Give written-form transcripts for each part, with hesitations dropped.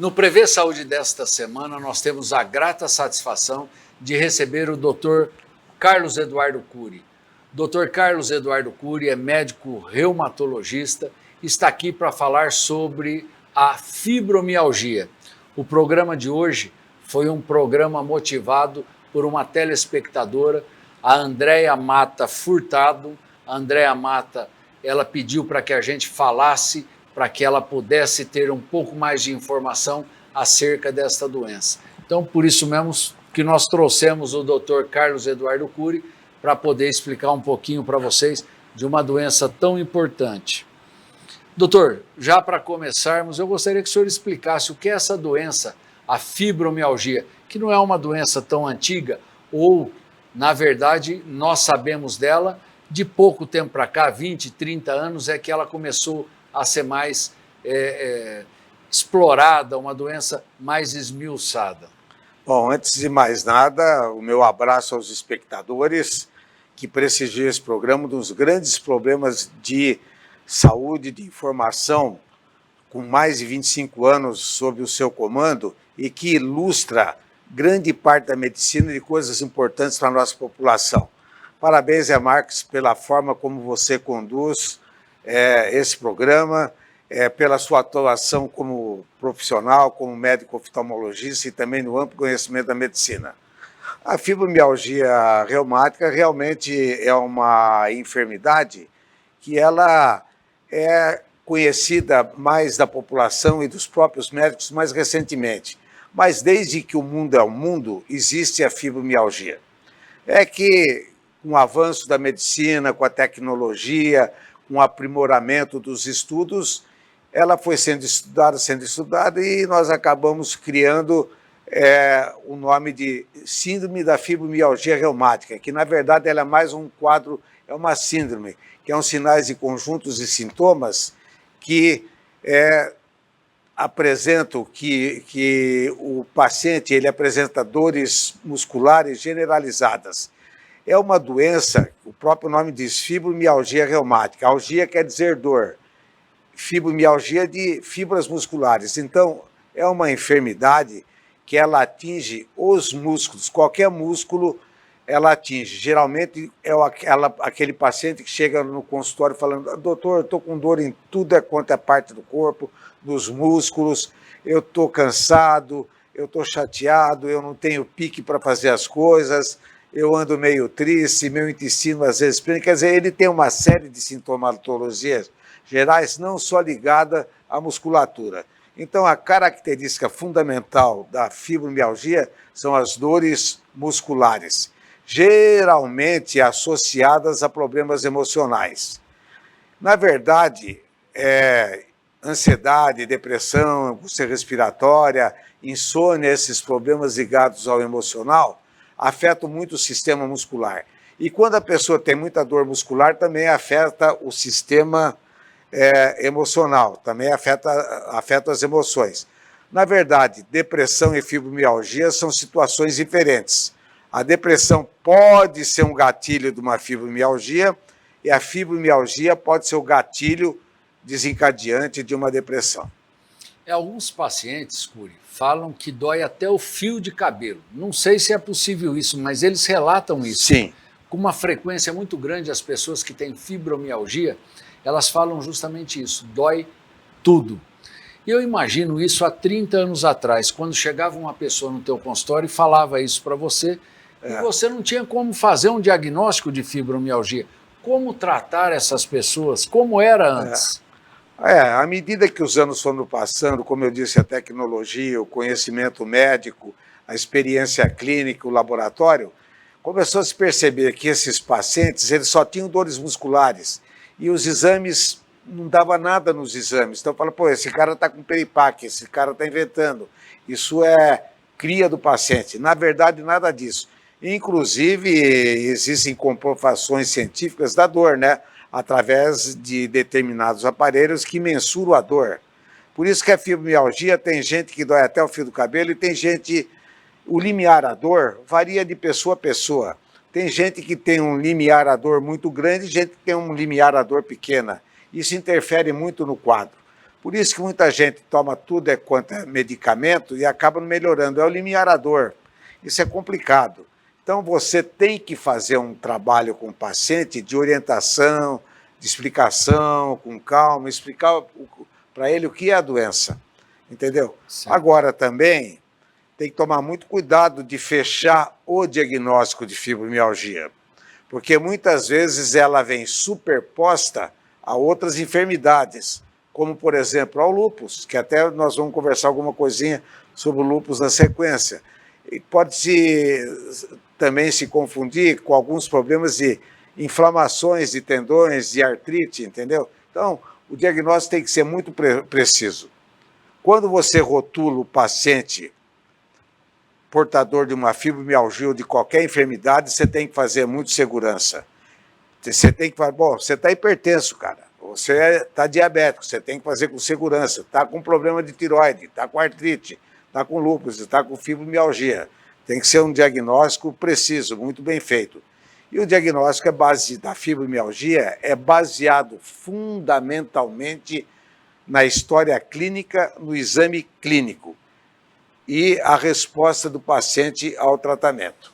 No Prevê Saúde desta semana, nós temos a grata satisfação de receber o Dr. Carlos Eduardo Cury. Dr. Carlos Eduardo Cury é médico reumatologista e está aqui para falar sobre a fibromialgia. O programa de hoje foi um programa motivado por uma telespectadora, a Andréia Mata Furtado. A Andréia Mata, ela pediu para que a gente falasse para que ela pudesse ter um pouco mais de informação acerca desta doença. Então, por isso mesmo que nós trouxemos o Dr. Carlos Eduardo Cury para poder explicar um pouquinho para vocês de uma doença tão importante. Doutor, já para começarmos, eu gostaria que o senhor explicasse o que é essa doença, a fibromialgia, que não é uma doença tão antiga, ou, na verdade, nós sabemos dela de pouco tempo para cá, 20, 30 anos, é que ela começou a ser mais explorada, uma doença mais esmiuçada. Bom, antes de mais nada, o meu abraço aos espectadores que prestigiam esse programa, um dos grandes problemas de saúde, de informação, com mais de 25 anos sob o seu comando e que ilustra grande parte da medicina e coisas importantes para a nossa população. Parabéns, Zé Marques, pela forma como você conduz esse programa, pela sua atuação como profissional, como médico oftalmologista e também no amplo conhecimento da medicina. A fibromialgia reumática realmente é uma enfermidade que ela é conhecida mais da população e dos próprios médicos mais recentemente. Mas desde que o mundo é o mundo, existe a fibromialgia. É que com o avanço da medicina, com a tecnologia, com o aprimoramento dos estudos, ela foi sendo estudada e nós acabamos criando o nome de síndrome da fibromialgia reumática, que na verdade ela é mais um quadro, é uma síndrome, que são sinais de conjuntos e sintomas que apresentam que o paciente ele apresenta dores musculares generalizadas. É uma doença, o próprio nome diz fibromialgia reumática. Algia quer dizer dor. Fibromialgia de fibras musculares. Então, é uma enfermidade que ela atinge os músculos. Qualquer músculo ela atinge. Geralmente é aquele paciente que chega no consultório falando: doutor, eu estou com dor em tudo quanto é parte do corpo, dos músculos, eu estou cansado, eu estou chateado, eu não tenho pique para fazer as coisas, eu ando meio triste, meu intestino às vezes prende. Quer dizer, ele tem uma série de sintomatologias gerais, não só ligada à musculatura. Então, a característica fundamental da fibromialgia são as dores musculares, geralmente associadas a problemas emocionais. Na verdade, ansiedade, depressão, angústia respiratória, insônia, esses problemas ligados ao emocional, afetam muito o sistema muscular. E quando a pessoa tem muita dor muscular, também afeta o sistema emocional, também afeta as emoções. Na verdade, depressão e fibromialgia são situações diferentes. A depressão pode ser um gatilho de uma fibromialgia e a fibromialgia pode ser o gatilho desencadeante de uma depressão. Alguns pacientes, Cury, falam que dói até o fio de cabelo. Não sei se é possível isso, mas eles relatam isso. Sim. Com uma frequência muito grande, as pessoas que têm fibromialgia, elas falam justamente isso, dói tudo. E eu imagino isso há 30 anos atrás, quando chegava uma pessoa no teu consultório e falava isso para você, e você não tinha como fazer um diagnóstico de fibromialgia. Como tratar essas pessoas? Como era antes? À medida que os anos foram passando, como eu disse, a tecnologia, o conhecimento médico, a experiência clínica, o laboratório, começou a se perceber que esses pacientes eles só tinham dores musculares e os exames, não dava nada nos exames. Então fala, pô, esse cara está com peripaque, esse cara está inventando. Isso é cria do paciente. Na verdade, nada disso. Inclusive, existem comprovações científicas da dor, né? Através de determinados aparelhos que mensuram a dor. Por isso que a fibromialgia tem gente que dói até o fio do cabelo e tem gente... O limiar à dor varia de pessoa a pessoa. Tem gente que tem um limiar à dor muito grande e gente que tem um limiar à dor pequena. Isso interfere muito no quadro. Por isso que muita gente toma tudo quanto é medicamento e acaba não melhorando. É o limiar à dor. Isso é complicado. Então, você tem que fazer um trabalho com o paciente de orientação, de explicação, com calma, explicar para ele o que é a doença. Entendeu? Sim. Agora, também, tem que tomar muito cuidado de fechar o diagnóstico de fibromialgia, porque muitas vezes ela vem superposta a outras enfermidades, como, por exemplo, ao lúpus, que até nós vamos conversar alguma coisinha sobre o lúpus na sequência. E pode também se confundir com alguns problemas de inflamações de tendões, de artrite, entendeu? Então, o diagnóstico tem que ser muito preciso. Quando você rotula o paciente portador de uma fibromialgia ou de qualquer enfermidade, você tem que fazer muito segurança. Você tem que falar, bom, você está hipertenso, cara, você está diabético, você tem que fazer com segurança, está com problema de tiroide, está com artrite, está com lúpus, está com fibromialgia. Tem que ser um diagnóstico preciso, muito bem feito. E o diagnóstico da fibromialgia é baseado fundamentalmente na história clínica, no exame clínico e a resposta do paciente ao tratamento.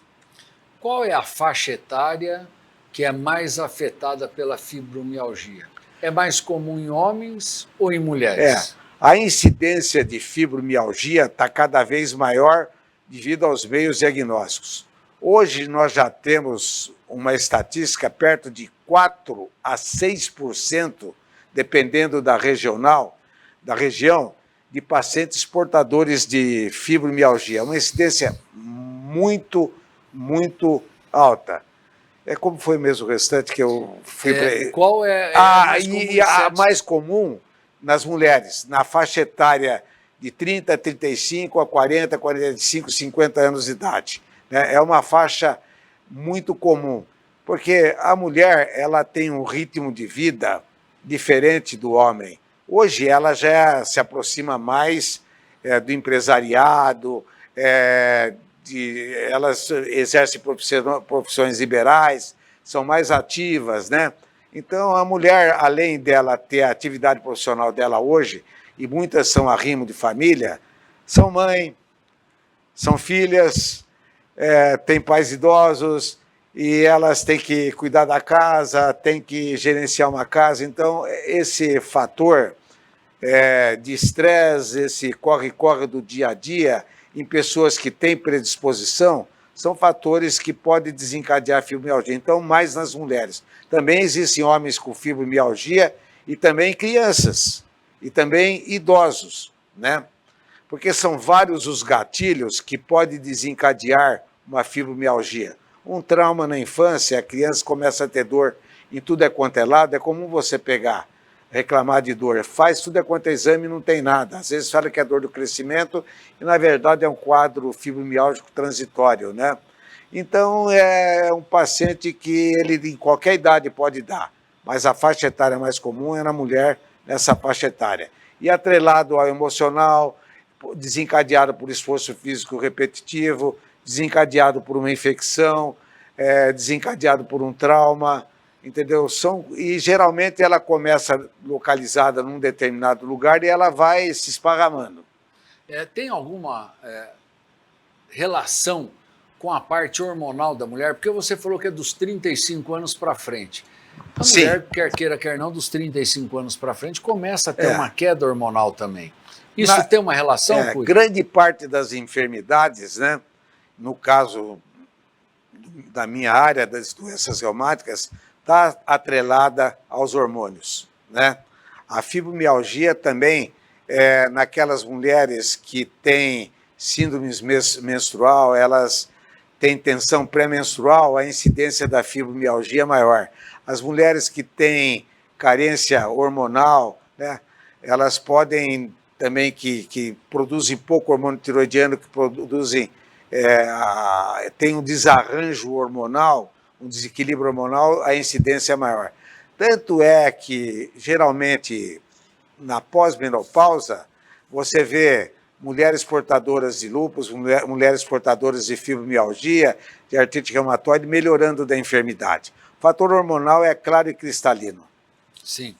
Qual é a faixa etária que é mais afetada pela fibromialgia? É mais comum em homens ou em mulheres? A incidência de fibromialgia está cada vez maior devido aos meios diagnósticos. Hoje nós já temos uma estatística perto de 4 a 6%, dependendo da região, de pacientes portadores de fibromialgia. Uma incidência muito, muito alta. Como foi mesmo o restante que eu fui... Qual é a mais comum nas mulheres, na faixa etária de 30, 35 a 40, 45, 50 anos de idade. Né? É uma faixa muito comum, porque a mulher ela tem um ritmo de vida diferente do homem. Hoje ela já se aproxima mais do empresariado, elas exercem profissões liberais, são mais ativas, né? Então, a mulher, além dela ter a atividade profissional dela hoje, e muitas são arrimo de família, são mãe, são filhas, têm pais idosos, e elas têm que cuidar da casa, têm que gerenciar uma casa. Então, esse fator de estresse, esse corre-corre do dia a dia, em pessoas que têm predisposição, são fatores que podem desencadear fibromialgia. Então, mais nas mulheres. Também existem homens com fibromialgia e também crianças, e também idosos, né? Porque são vários os gatilhos que podem desencadear uma fibromialgia. Um trauma na infância, a criança começa a ter dor em tudo quanto é lado, é comum você reclamar de dor, faz tudo quanto é exame e não tem nada. Às vezes fala que é dor do crescimento e, na verdade, é um quadro fibromialgico transitório, né? Então, é um paciente que ele em qualquer idade pode dar, mas a faixa etária mais comum é na mulher nessa faixa etária. E atrelado ao emocional, desencadeado por esforço físico repetitivo, desencadeado por uma infecção, desencadeado por um trauma, entendeu? E geralmente ela começa localizada num determinado lugar e ela vai se esparramando. Tem alguma relação com a parte hormonal da mulher? Porque você falou que é dos 35 anos para frente. A mulher, quer queira, quer não, dos 35 anos para frente, começa a ter uma queda hormonal também. Isso tem uma relação, Cury? Grande parte das enfermidades, né, no caso da minha área, das doenças reumáticas, está atrelada aos hormônios, né? A fibromialgia também, naquelas mulheres que têm síndrome menstrual, elas têm tensão pré-menstrual, a incidência da fibromialgia é maior. As mulheres que têm carência hormonal, né, elas podem também, que produzem pouco hormônio tiroidiano, que produzem, tem um desarranjo hormonal, um desequilíbrio hormonal, a incidência é maior. Tanto é que, geralmente, na pós-menopausa, você vê mulheres portadoras de lúpus, mulheres portadoras de fibromialgia, de artrite reumatoide, melhorando da enfermidade. O fator hormonal é claro e cristalino. Sim.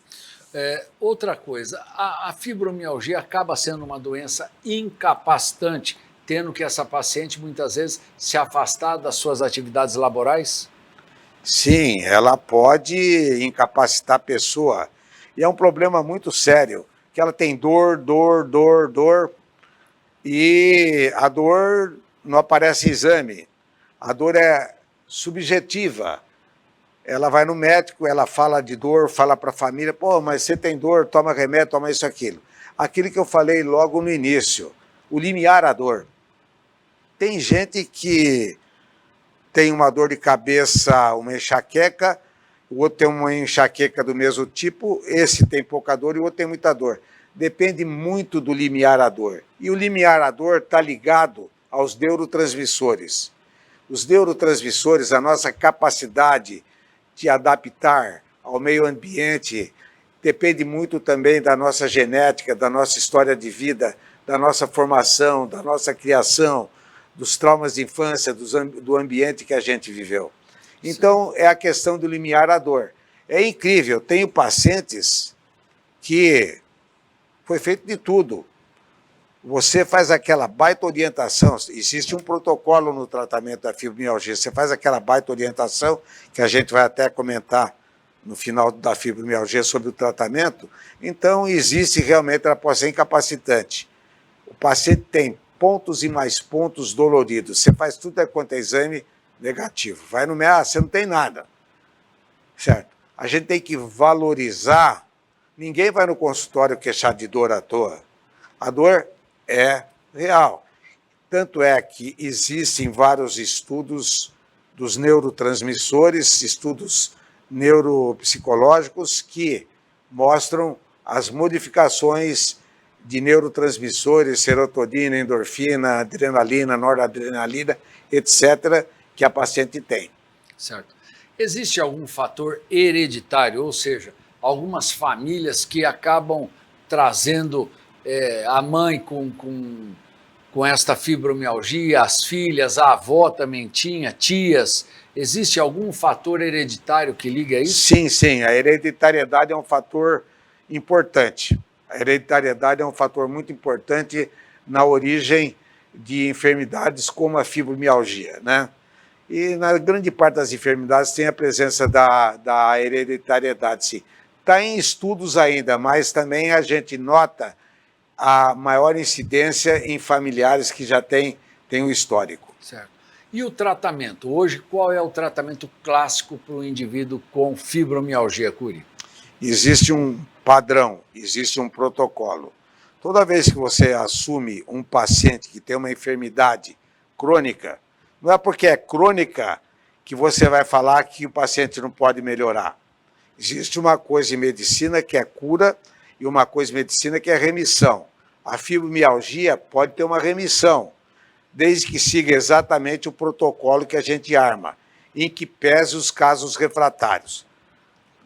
Outra coisa, a fibromialgia acaba sendo uma doença incapacitante, tendo que essa paciente muitas vezes se afastar das suas atividades laborais? Sim, ela pode incapacitar a pessoa. E é um problema muito sério, que ela tem dor, dor, dor, dor, e a dor não aparece em exame. A dor é subjetiva. Ela vai no médico, ela fala de dor, fala para a família, pô, mas você tem dor, toma remédio, toma isso, aquilo. Aquilo que eu falei logo no início, o limiar à dor. Tem gente que tem uma dor de cabeça, uma enxaqueca, o outro tem uma enxaqueca do mesmo tipo, esse tem pouca dor e o outro tem muita dor. Depende muito do limiar à dor. E o limiar à dor está ligado aos neurotransmissores. Os neurotransmissores, a nossa capacidade de adaptar ao meio ambiente, depende muito também da nossa genética, da nossa história de vida, da nossa formação, da nossa criação, dos traumas de infância, do ambiente que a gente viveu. Então, é a questão do limiar à dor. É incrível, tenho pacientes que foi feito de tudo. Você faz aquela baita orientação, existe um protocolo no tratamento da fibromialgia, você faz aquela baita orientação, que a gente vai até comentar no final da fibromialgia sobre o tratamento, então existe realmente, ela pode ser incapacitante. O paciente tem pontos e mais pontos doloridos, você faz tudo quanto é exame negativo, vai no médico, você não tem nada, certo? A gente tem que valorizar, ninguém vai no consultório queixar de dor à toa, a dor é real. Tanto é que existem vários estudos dos neurotransmissores, estudos neuropsicológicos que mostram as modificações de neurotransmissores, serotonina, endorfina, adrenalina, noradrenalina, etc., que a paciente tem. Certo. Existe algum fator hereditário, ou seja, algumas famílias que acabam trazendo a mãe com esta fibromialgia, as filhas, a avó também tinha, tias. Existe algum fator hereditário que liga a isso? Sim, sim. A hereditariedade é um fator importante. A hereditariedade é um fator muito importante na origem de enfermidades como a fibromialgia, né? E na grande parte das enfermidades tem a presença da hereditariedade, sim. Está em estudos ainda, mas também a gente nota a maior incidência em familiares que já têm um histórico. Certo. E o tratamento? Hoje, qual é o tratamento clássico para o indivíduo com fibromialgia, Cury? Existe um padrão, existe um protocolo. Toda vez que você assume um paciente que tem uma enfermidade crônica, não é porque é crônica que você vai falar que o paciente não pode melhorar. Existe uma coisa em medicina que é cura e uma coisa em medicina que é remissão. A fibromialgia pode ter uma remissão, desde que siga exatamente o protocolo que a gente arma, em que pese os casos refratários.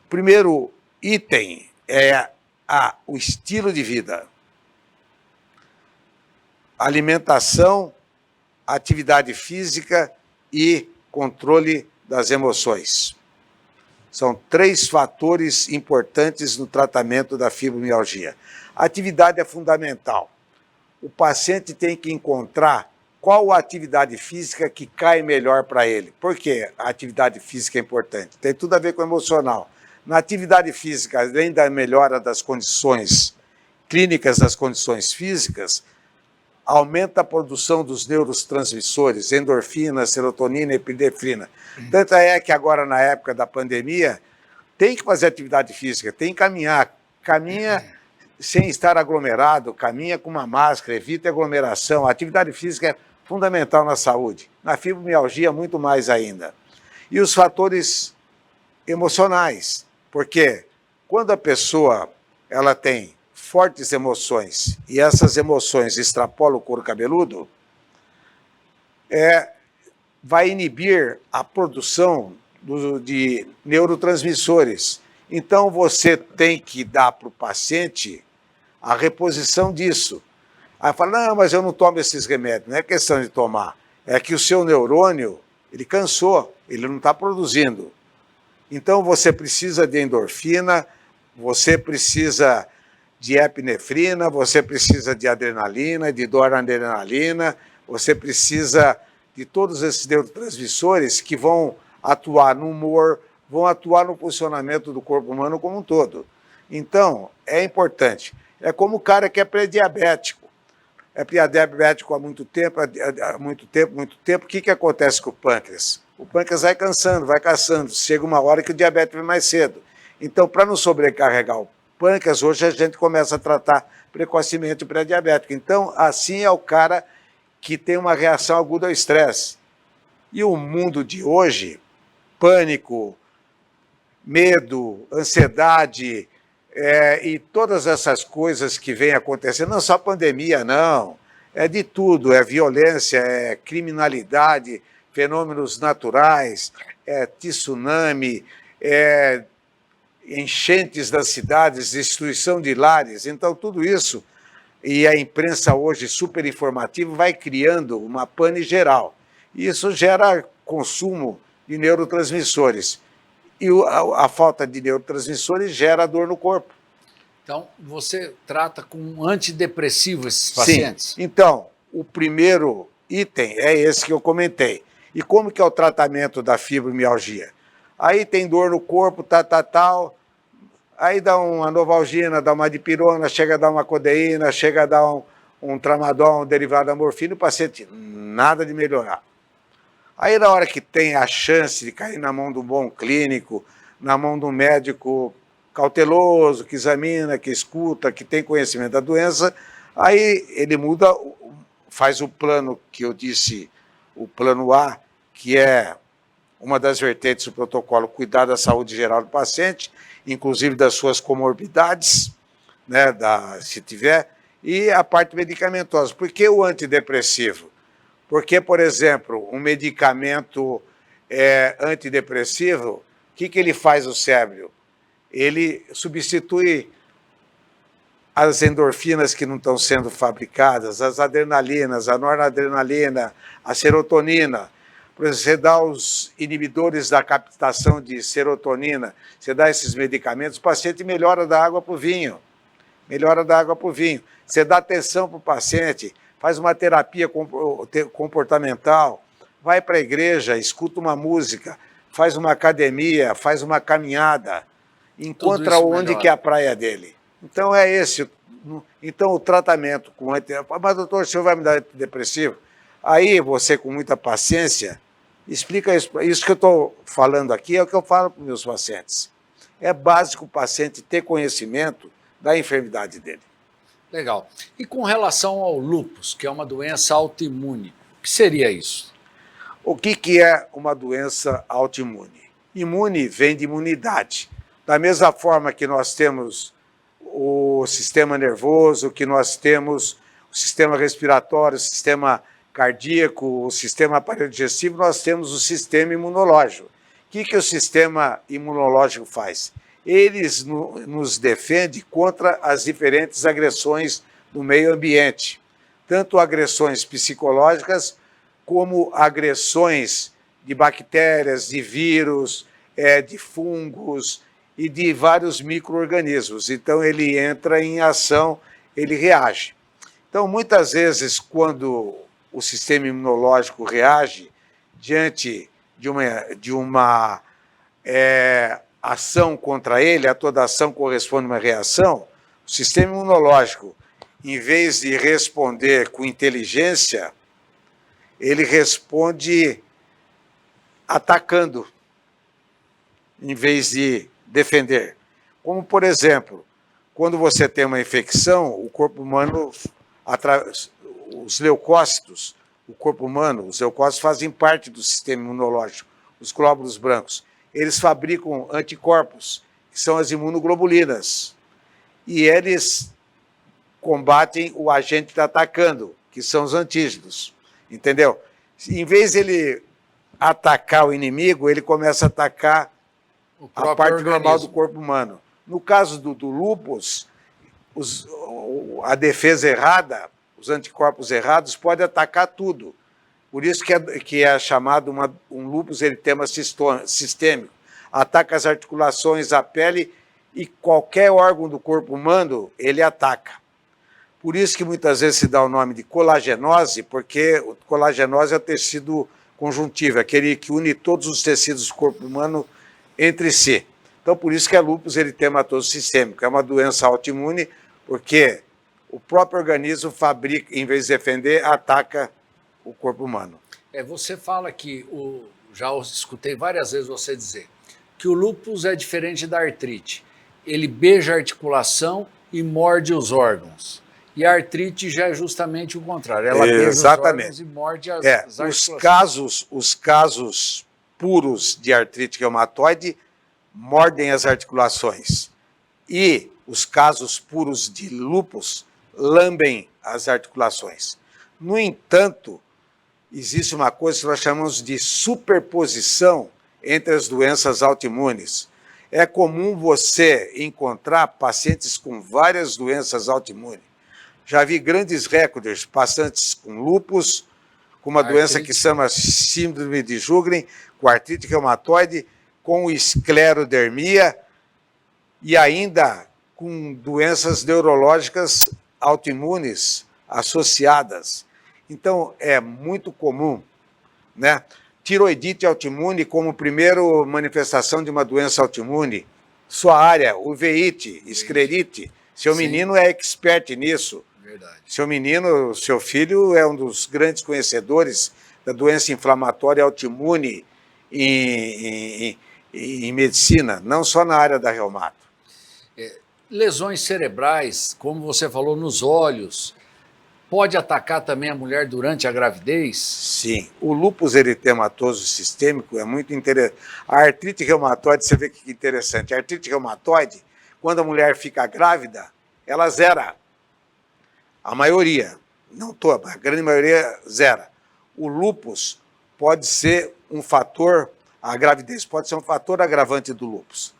O primeiro item é o estilo de vida. Alimentação, atividade física e controle das emoções. São 3 fatores importantes no tratamento da fibromialgia. A atividade é fundamental. O paciente tem que encontrar qual a atividade física que cai melhor para ele. Por que a atividade física é importante? Tem tudo a ver com o emocional. Na atividade física, além da melhora das condições clínicas das condições físicas, aumenta a produção dos neurotransmissores, endorfina, serotonina, epinefrina. Tanto é que agora, na época da pandemia, tem que fazer atividade física, tem que caminhar. Caminha sem estar aglomerado, caminha com uma máscara, evita aglomeração. A atividade física é fundamental na saúde. Na fibromialgia, muito mais ainda. E os fatores emocionais, porque quando a pessoa ela tem fortes emoções e essas emoções extrapolam o couro cabeludo, vai inibir a produção de neurotransmissores. Então você tem que dar para o paciente a reposição disso. Aí fala, não, mas eu não tomo esses remédios. Não é questão de tomar, é que o seu neurônio, ele cansou, ele não está produzindo. Então você precisa de endorfina, você precisa de epinefrina, você precisa de adrenalina, de noradrenalina, você precisa de todos esses neurotransmissores que vão atuar no humor, vão atuar no funcionamento do corpo humano como um todo. Então, é importante. É como o cara que é pré-diabético. É pré-diabético há muito tempo, o que acontece com o pâncreas? O pâncreas vai cansando, chega uma hora que o diabetes vem mais cedo. Então, para não sobrecarregar o pâncreas, hoje a gente começa a tratar precocemente o pré-diabético. Então, assim é o cara que tem uma reação aguda ao estresse. E o mundo de hoje, pânico, medo, ansiedade, e todas essas coisas que vêm acontecendo, não só pandemia, não, é de tudo, é violência, é criminalidade, fenômenos naturais, é tsunami, é enchentes das cidades, destruição de lares. Então, tudo isso, e a imprensa hoje super informativa, vai criando uma pane geral. E isso gera consumo de neurotransmissores. E a falta de neurotransmissores gera dor no corpo. Então, você trata com antidepressivo esses pacientes? Sim. Então, o primeiro item é esse que eu comentei. E como que é o tratamento da fibromialgia? Aí tem dor no corpo, tal. Aí dá uma novalgina, dá uma dipirona, chega a dar uma codeína, chega a dar um tramadol, um derivado da morfina, o paciente nada de melhorar. Aí, na hora que tem a chance de cair na mão de um bom clínico, na mão de um médico cauteloso, que examina, que escuta, que tem conhecimento da doença, aí ele muda, faz o plano que eu disse, o plano A, que é uma das vertentes do protocolo, cuidar da saúde geral do paciente, inclusive das suas comorbidades, né, se tiver, e a parte medicamentosa. Por que o antidepressivo? Porque, por exemplo, um medicamento antidepressivo, o que ele faz no cérebro? Ele substitui as endorfinas que não estão sendo fabricadas, as adrenalinas, a noradrenalina, a serotonina. Por exemplo, você dá os inibidores da captação de serotonina, você dá esses medicamentos, o paciente melhora da água para o vinho. Melhora da água para o vinho. Você dá atenção para o paciente, faz uma terapia comportamental, vai para a igreja, escuta uma música, faz uma academia, faz uma caminhada, encontra onde que é a praia dele. Então é esse. Então o tratamento com antidepressivo, mas doutor, o senhor vai me dar antidepressivo? Aí você, com muita paciência, explica isso. Isso que eu estou falando aqui é o que eu falo para os meus pacientes. É básico o paciente ter conhecimento da enfermidade dele. Legal. E com relação ao lúpus, que é uma doença autoimune, o que seria isso? O que é uma doença autoimune? Imune vem de imunidade. Da mesma forma que nós temos o sistema nervoso, que nós temos o sistema respiratório, o sistema cardíaco, o sistema aparelho digestivo, nós temos o sistema imunológico. O que o sistema imunológico faz? Eles nos defende contra as diferentes agressões do meio ambiente, tanto agressões psicológicas como agressões de bactérias, de vírus, de fungos e de vários micro-organismos. Então ele entra em ação, ele reage. Então muitas vezes quando o sistema imunológico reage diante de uma ação contra ele, a toda ação corresponde a uma reação, o sistema imunológico, em vez de responder com inteligência, ele responde atacando, em vez de defender. Como, por exemplo, quando você tem uma infecção, o corpo humano, os leucócitos, o corpo humano, os leucócitos fazem parte do sistema imunológico, os glóbulos brancos. Eles fabricam anticorpos, que são as imunoglobulinas. E eles combatem o agente que está atacando, que são os antígenos. Entendeu? Em vez de ele atacar o inimigo, ele começa a atacar a parte normal do corpo humano. No caso do lúpus, a defesa errada, os anticorpos errados, podem atacar tudo. Por isso que é chamado um lúpus eritema sistêmico. Ataca as articulações, a pele e qualquer órgão do corpo humano ele ataca. Por isso que muitas vezes se dá o nome de colagenose, porque o colagenose é o tecido conjuntivo, aquele que une todos os tecidos do corpo humano entre si. Então, por isso que é lúpus eritematoso sistêmico, é uma doença autoimune, porque o próprio organismo fabrica, em vez de defender, ataca o corpo humano. Você fala que, já escutei várias vezes você dizer, que o lúpus é diferente da artrite. Ele beija a articulação e morde os órgãos. E a artrite já é justamente o contrário. Ela beija os órgãos e morde as articulações. Os casos puros de artrite reumatoide mordem as articulações. E os casos puros de lúpus lambem as articulações. No entanto, existe uma coisa que nós chamamos de superposição entre as doenças autoimunes. É comum você encontrar pacientes com várias doenças autoimunes. Já vi grandes recordes, pacientes com lúpus, com uma doença que se chama síndrome de Sjögren, com artrite reumatoide, com esclerodermia e ainda com doenças neurológicas autoimunes associadas. Então, é muito comum, né? Tiroidite autoimune como primeira manifestação de uma doença autoimune. Sua área, uveíte, esclerite. Seu menino é expert nisso. Verdade. Seu filho é um dos grandes conhecedores da doença inflamatória autoimune em medicina, não só na área da reumato. Lesões cerebrais, como você falou, nos olhos, pode atacar também a mulher durante a gravidez? Sim, o lúpus eritematoso sistêmico é muito interessante. A artrite reumatoide, você vê que interessante. A artrite reumatoide, quando a mulher fica grávida, ela zera. A maioria, não toda, a grande maioria zera. O lúpus pode ser um fator, a gravidez pode ser um fator agravante do lúpus.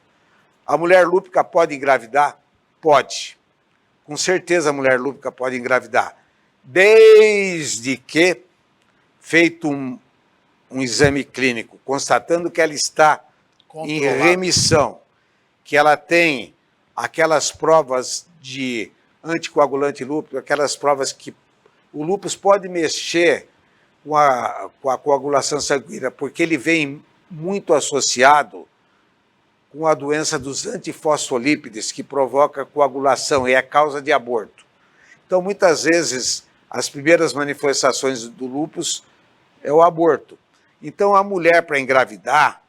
A mulher lúpica pode engravidar? Pode. Com certeza a mulher lúpica pode engravidar. Desde que feito um exame clínico, constatando que ela está em remissão, que ela tem aquelas provas de anticoagulante lúpico, aquelas provas que o lúpus pode mexer com a coagulação sanguínea, porque ele vem muito associado com a doença dos antifosfolípides, que provoca coagulação e é causa de aborto. Então, muitas vezes, as primeiras manifestações do lúpus é o aborto. Então, a mulher, para engravidar,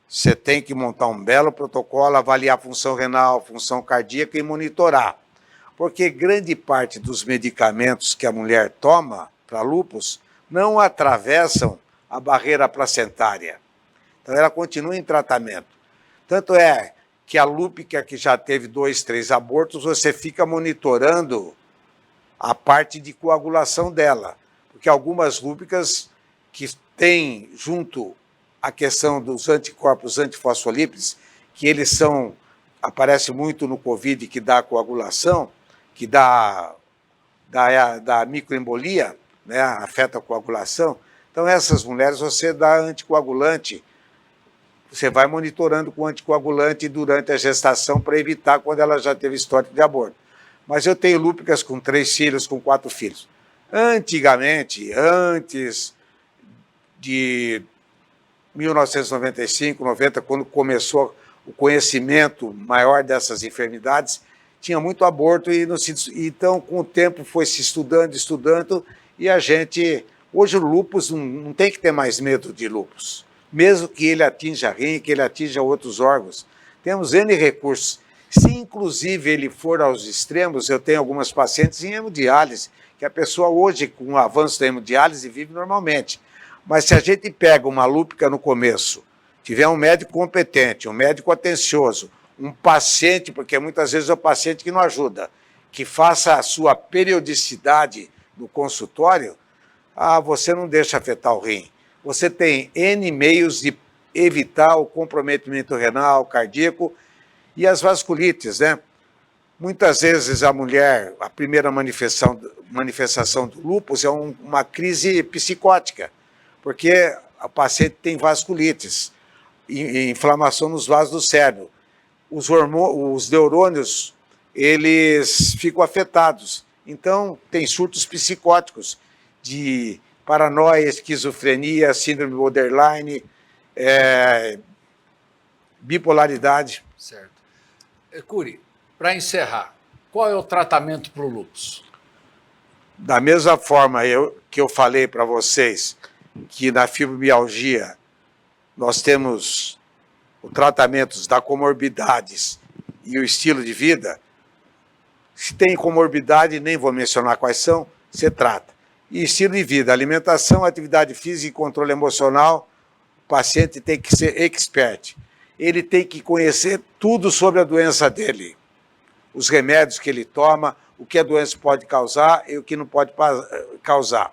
você tem que montar um belo protocolo, avaliar a função renal, função cardíaca e monitorar. Porque grande parte dos medicamentos que a mulher toma para lúpus não atravessam a barreira placentária. Então, ela continua em tratamento. Tanto é que a lúpica que já teve 2, 3 abortos, você fica monitorando a parte de coagulação dela. Porque algumas lúpicas que têm junto a questão dos anticorpos antifosfolípides, que eles são, aparece muito no Covid, que dá coagulação, que dá microembolia, né, afeta a coagulação. Então, essas mulheres, você dá anticoagulante, você vai monitorando com anticoagulante durante a gestação para evitar quando ela já teve histórico de aborto. Mas eu tenho lúpicas com 3 filhos, com 4 filhos. Antigamente, antes de 1995, 90, quando começou o conhecimento maior dessas enfermidades, tinha muito aborto e então com o tempo foi se estudando e a gente, hoje o lúpus não tem que ter mais medo de lúpus, mesmo que ele atinja rim, que ele atinja outros órgãos. Temos N recursos. Se inclusive ele for aos extremos, eu tenho algumas pacientes em hemodiálise, que a pessoa hoje com o avanço da hemodiálise vive normalmente. Mas se a gente pega uma lúpica no começo, tiver um médico competente, um médico atencioso, um paciente, porque muitas vezes é o paciente que não ajuda, que faça a sua periodicidade no consultório, você não deixa afetar o rim. Você tem N meios de evitar o comprometimento renal, cardíaco e as vasculites, né? Muitas vezes a mulher, a primeira manifestação do lúpus é uma crise psicótica, porque o paciente tem vasculites, inflamação nos vasos do cérebro. os neurônios eles ficam afetados. Então, tem surtos psicóticos de paranoia, esquizofrenia, síndrome borderline, bipolaridade. Certo. Cury, para encerrar, qual é o tratamento para o lúpus? Da mesma forma que eu falei para vocês que na fibromialgia nós temos o tratamento das comorbidades e o estilo de vida. Se tem comorbidade, nem vou mencionar quais são, você trata. E estilo de vida, alimentação, atividade física e controle emocional, o paciente tem que ser expert. Ele tem que conhecer tudo sobre a doença dele. Os remédios que ele toma, o que a doença pode causar e o que não pode causar.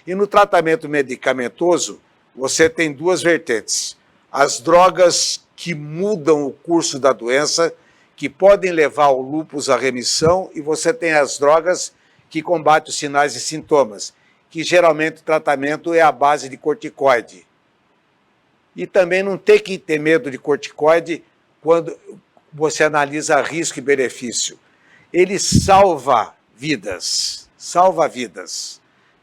E no tratamento medicamentoso, você tem duas vertentes. As drogas que mudam o curso da doença, que podem levar o lúpus à remissão, e você tem as drogas que combatem os sinais e sintomas, que geralmente o tratamento é à base de corticoide. E também não tem que ter medo de corticoide quando você analisa risco e benefício. Ele salva vidas,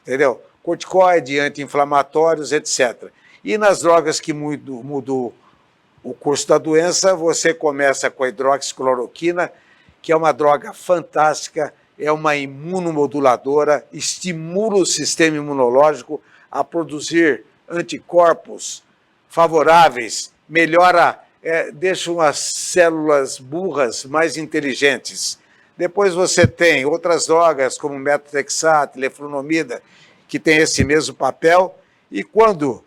entendeu? Corticoide, anti-inflamatórios, etc. E nas drogas que mudam o curso da doença, você começa com a hidroxicloroquina, que é uma droga fantástica, é uma imunomoduladora, estimula o sistema imunológico a produzir anticorpos favoráveis, melhora, deixa as células burras mais inteligentes. Depois você tem outras drogas, como metotrexato, leflunomida, que tem esse mesmo papel, e quando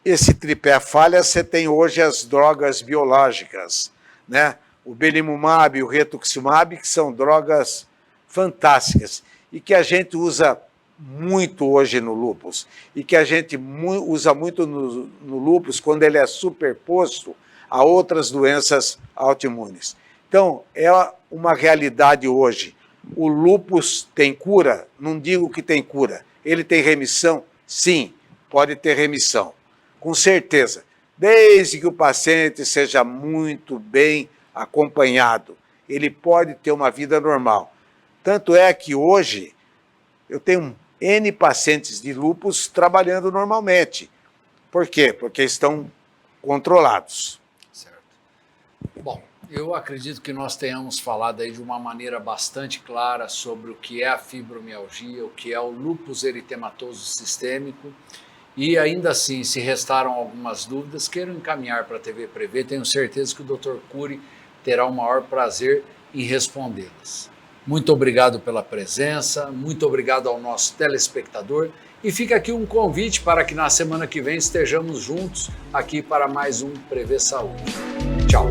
esse tripé falha, você tem hoje as drogas biológicas, né? O belimumab e o rituximab, que são drogas fantásticas e que a gente usa muito hoje no lúpus e que a gente usa muito no lúpus quando ele é superposto a outras doenças autoimunes. Então, é uma realidade hoje. O lúpus tem cura? Não digo que tem cura. Ele tem remissão? Sim, pode ter remissão. Com certeza, desde que o paciente seja muito bem acompanhado, ele pode ter uma vida normal. Tanto é que hoje eu tenho N pacientes de lúpus trabalhando normalmente. Por quê? Porque estão controlados. Certo. Bom, eu acredito que nós tenhamos falado aí de uma maneira bastante clara sobre o que é a fibromialgia, o que é o lúpus eritematoso sistêmico. E ainda assim, se restaram algumas dúvidas, queiram encaminhar para a TV Prevê, tenho certeza que o Dr. Cury terá o maior prazer em respondê-las. Muito obrigado pela presença, muito obrigado ao nosso telespectador e fica aqui um convite para que na semana que vem estejamos juntos aqui para mais um Prevê Saúde. Tchau!